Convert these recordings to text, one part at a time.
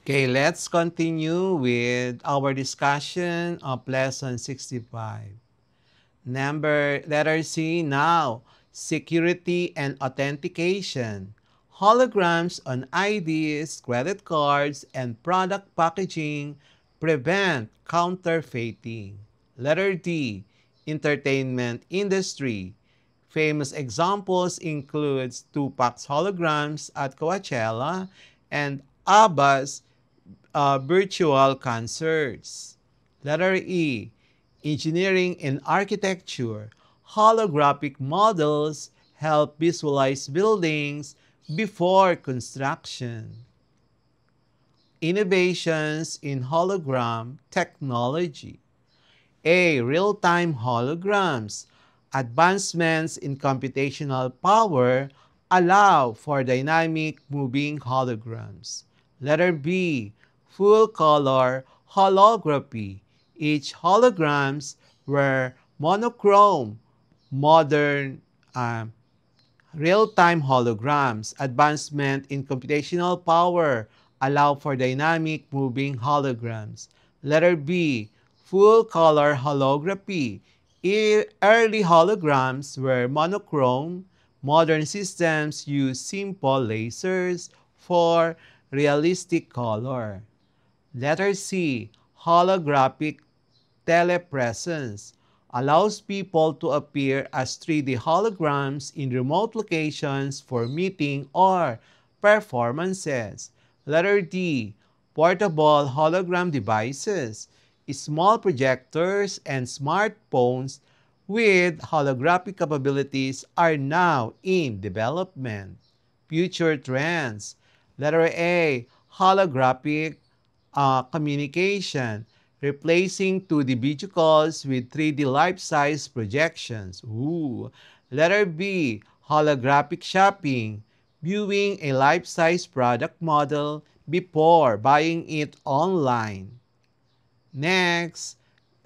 Okay, let's continue with our discussion of lesson 65. Letter C now, security and authentication. Holograms on IDs, credit cards, and product packaging prevent counterfeiting. Letter D, entertainment industry. Famous examples include Tupac's holograms at Coachella and ABBA's virtual concerts. Letter E, engineering and architecture. Holographic models help visualize buildings before construction. Innovations in hologram technology. A. Real-time holograms. Advancements in computational power allow for dynamic moving holograms. Letter B. Full-color holography. Each holograms were monochrome. Modern real-time holograms. Advancement in computational power allow for dynamic moving holograms. Letter B. Full-color holography. Early holograms were monochrome. Modern systems use simple lasers for realistic color. Letter C. Holographic telepresence allows people to appear as 3D holograms in remote locations for meeting or performances. Letter D. Portable hologram devices. Small projectors and smartphones with holographic capabilities are now in development. Future trends. Letter A. Holographic communication, replacing 2D video calls with 3D life-size projections. Ooh. Letter B, holographic shopping, viewing a life-size product model before buying it online. Next,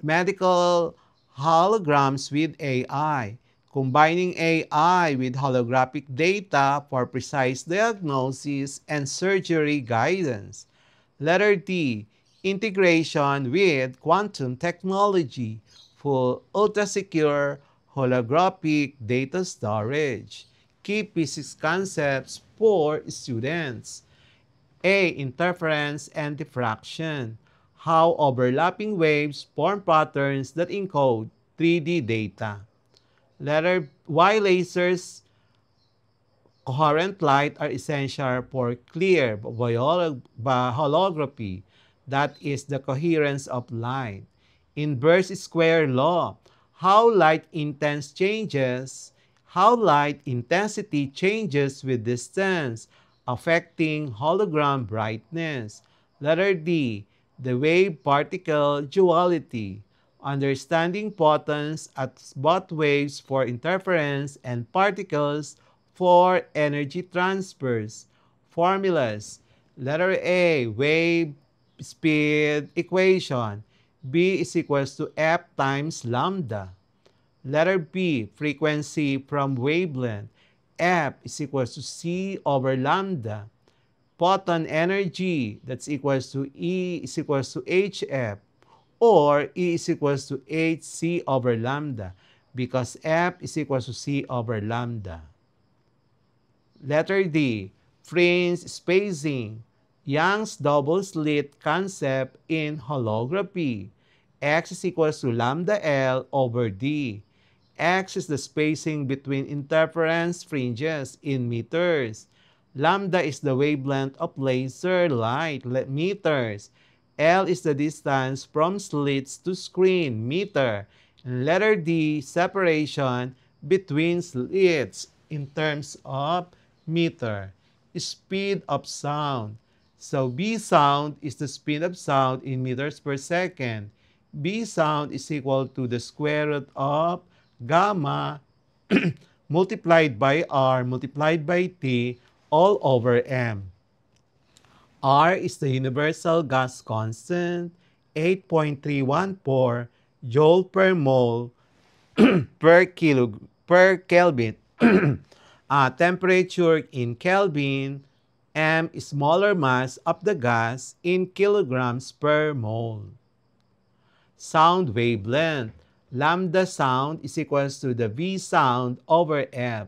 medical holograms with AI, combining AI with holographic data for precise diagnosis and surgery guidance. Letter D, integration with quantum technology for ultra-secure holographic data storage. Key physics concepts for students. A. Interference and diffraction. How overlapping waves form patterns that encode 3D data. Letter Y. Lasers, coherent light are essential for clear holography, that is the coherence of light. Inverse square law, how light intensity changes with distance, affecting hologram brightness. Letter D, the wave-particle duality, understanding photons as both waves for interference and particles for energy transfers. Formulas. Letter A, wave speed equation. B is equals to F times lambda. Letter B, frequency from wavelength. F is equals to C over lambda. Photon energy, that's equals to E is equals to HF, or E is equals to HC over lambda, because F is equals to C over lambda. Letter D, fringe spacing. Young's double slit concept in holography. X is equals to lambda L over D. X is the spacing between interference fringes in meters. Lambda is the wavelength of laser light, meters. L is the distance from slits to screen, meter. And letter D, separation between slits in terms of meter. Speed of sound. So B sound is the speed of sound in meters per second. B sound is equal to the square root of gamma multiplied by R multiplied by T all over M. R is the universal gas constant, 8.314 joule per mole per Kelvin. Temperature in Kelvin, m is molar mass of the gas in kilograms per mole. Sound wavelength. Lambda sound is equals to the V sound over F.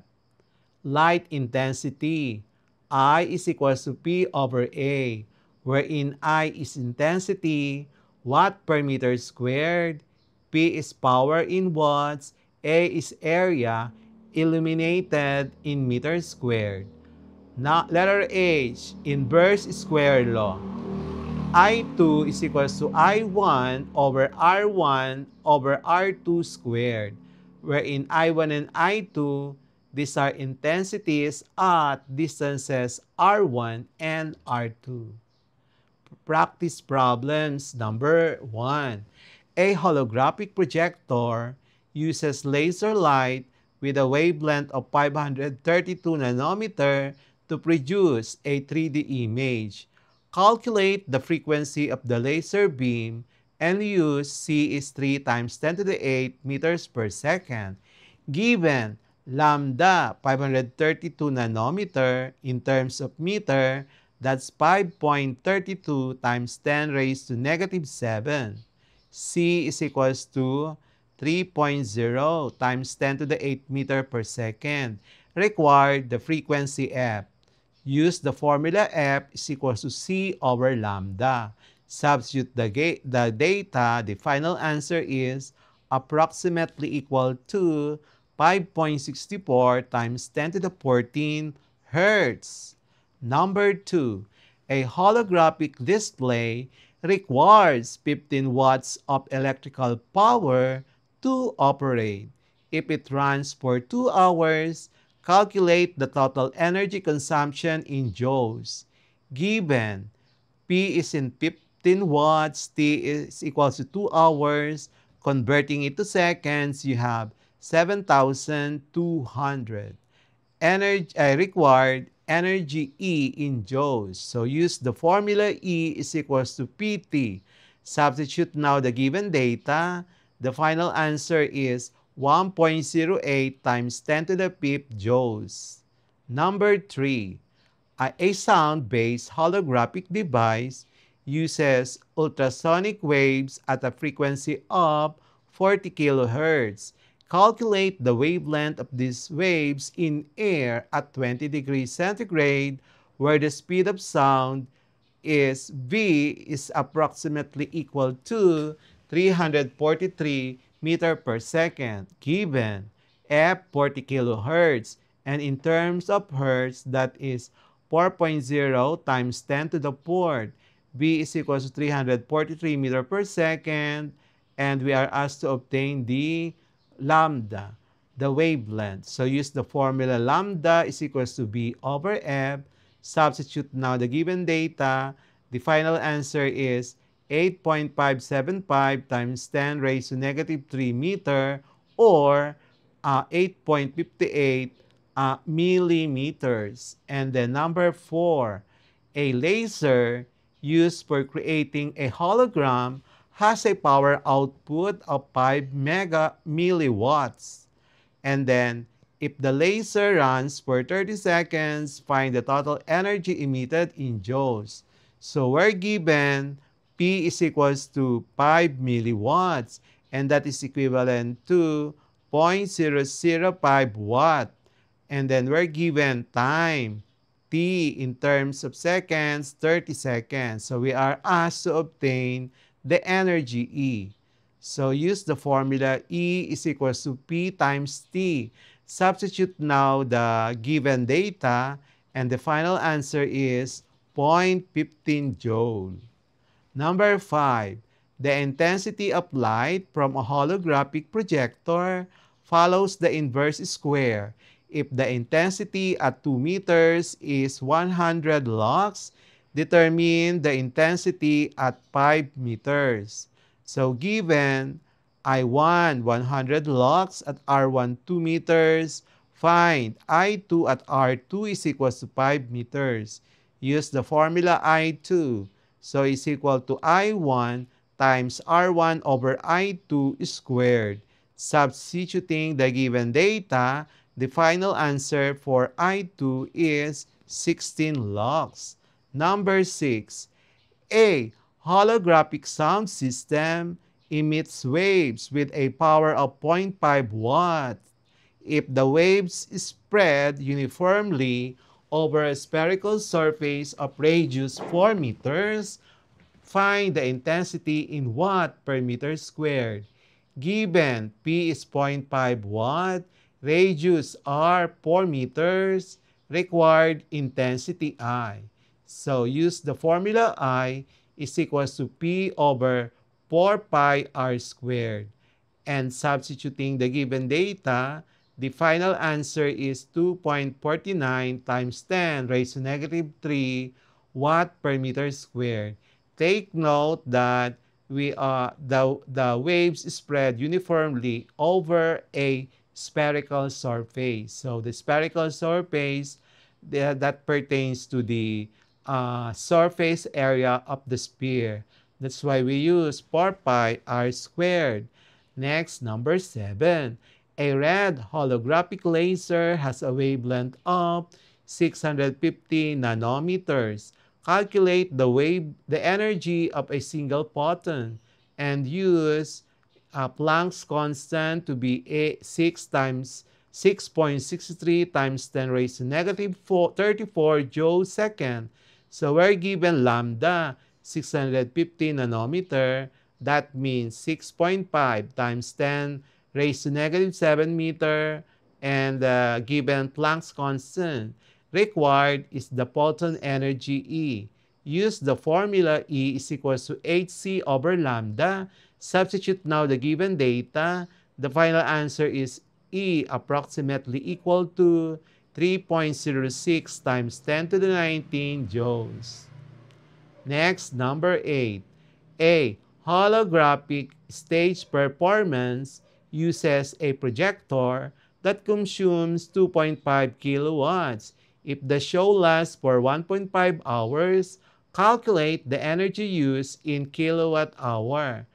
Light intensity. I is equals to P over A, wherein I is intensity, watt per meter squared, P is power in watts, A is area illuminated in meters squared. Now, letter H, inverse square law. I2 is equals to I1 over R1 over R2 squared, wherein I1 and I2, these are intensities at distances R1 and R2. Practice problems. Number 1. A holographic projector uses laser light with a wavelength of 532 nanometer to produce a 3D image. Calculate the frequency of the laser beam and use C is 3 times 10 to the 8 meters per second. Given lambda 532 nanometer in terms of meter, that's 5.32 times 10 raised to negative 7. C is equals to 3.0 times 10 to the 8 meter per second. Required the frequency F. Use the formula F is equals to C over lambda. Substitute the data, the final answer is approximately equal to 5.64 times 10 to the 14 hertz. Number 2, a holographic display requires 15 watts of electrical power to operate. If it runs for 2 hours, calculate the total energy consumption in joules. Given P is in 15 watts, T is equals to 2 hours. Converting it to seconds, you have 7,200. Required energy E in joules. So use the formula E is equals to PT. Substitute now the given data. The final answer is 1.08 times 10 to the 5th joules. Number 3. A sound-based holographic device uses ultrasonic waves at a frequency of 40 kHz. Calculate the wavelength of these waves in air at 20 degrees centigrade, where the speed of sound is V is approximately equal to 343 meter per second, given F 40 kilohertz, and in terms of hertz, that is 4.0 times 10 to the fourth. V is equal to 343 meter per second, and we are asked to obtain the lambda, the wavelength. So use the formula lambda is equals to V over F. Substitute now the given data. The final answer is 8.575 times 10 raised to negative 3 meter, or 8.58 millimeters. And then number 4, a laser used for creating a hologram has a power output of 5 milliwatts. And then, if the laser runs for 30 seconds, find the total energy emitted in joules. So we're given P is equals to 5 milliwatts, and that is equivalent to 0.005 watt. And then we're given time, T in terms of seconds, 30 seconds. So we are asked to obtain the energy E. So use the formula E is equals to P times T. Substitute now the given data, and the final answer is 0.15 joule. Number 5, the intensity of light from a holographic projector follows the inverse square. If the intensity at 2 meters is 100 lux, determine the intensity at 5 meters. So given I1 100 lux at R1 2 meters, find I2 at R2 is equals to 5 meters. Use the formula I2. So it's equal to I1 times R1 over I2 squared. Substituting the given data, the final answer for I2 is 16 lux. Number 6. A holographic sound system emits waves with a power of 0.5 watts. If the waves spread uniformly over a spherical surface of radius 4 meters, find the intensity in watt per meter squared. Given P is 0.5 watt, radius R 4 meters, required intensity I. So use the formula I is equals to P over 4 pi R squared. And substituting the given data, the final answer is 2.49 times 10 raised to negative 3 watt per meter squared. Take note that the waves spread uniformly over a spherical surface. So the spherical surface that pertains to the surface area of the sphere. That's why we use 4 pi r squared. Next, number 7. A red holographic laser has a wavelength of 650 nanometers. Calculate the energy of a single photon and use Planck's constant to be 6 times 6.63 times 10 raised to negative 34 joule second. So we're given lambda 650 nanometer. That means 6.5 times 10 raised to negative 7 meter, and given Planck's constant required is the photon energy E. Use the formula E is equals to hc over lambda. Substitute now the given data. The final answer is E approximately equal to 3.06 times 10 to the 19 joules. Next, number 8. A holographic stage performance uses a projector that consumes 2.5 kilowatts. If the show lasts for 1.5 hours, calculate the energy used in kilowatt hour.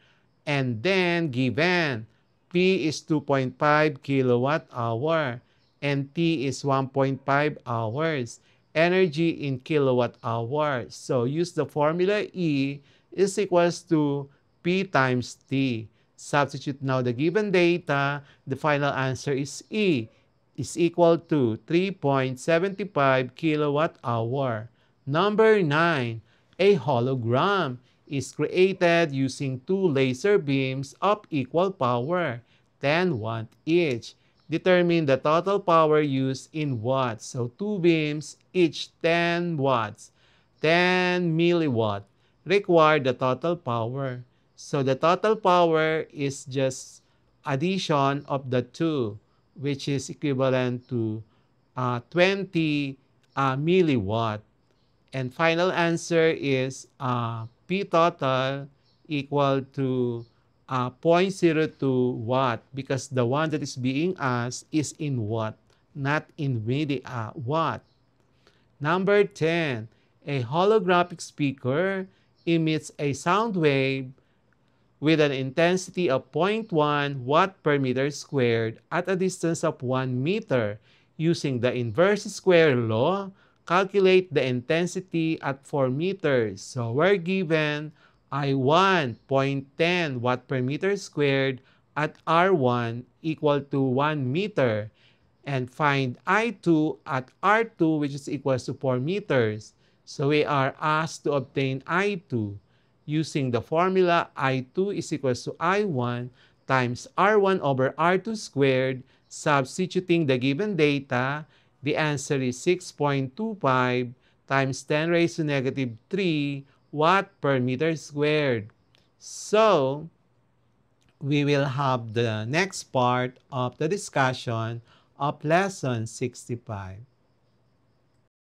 And then given P is 2.5 kilowatt hour and T is 1.5 hours. Energy in kilowatt hours. So use the formula E is equals to P times T. Substitute now the given data. The final answer is E is equal to 3.75 kilowatt hour. Number 9. A hologram is created using two laser beams of equal power, 10 watt each. Determine the total power used in watts. So two beams, each 10 watts, 10 milliwatt. Require the total power. So the total power is just addition of the two, which is equivalent to 20 milliwatt. And final answer is P total equal to 0.02 watt, because the one that is being asked is in watt, not in watt. Number 10. A holographic speaker emits a sound wave with an intensity of 0.1 watt per meter squared at a distance of 1 meter. Using the inverse square law, calculate the intensity at 4 meters. So we're given I1 0.10 watt per meter squared at R1 equal to 1 meter. And find I2 at R2, which is equal to 4 meters. So we are asked to obtain I2 using the formula I2 is equal to I1 times R1 over R2 squared. Substituting the given data, the answer is 6.25 times 10 raised to negative 3 watt per meter squared. So, we will have the next part of the discussion of lesson 65.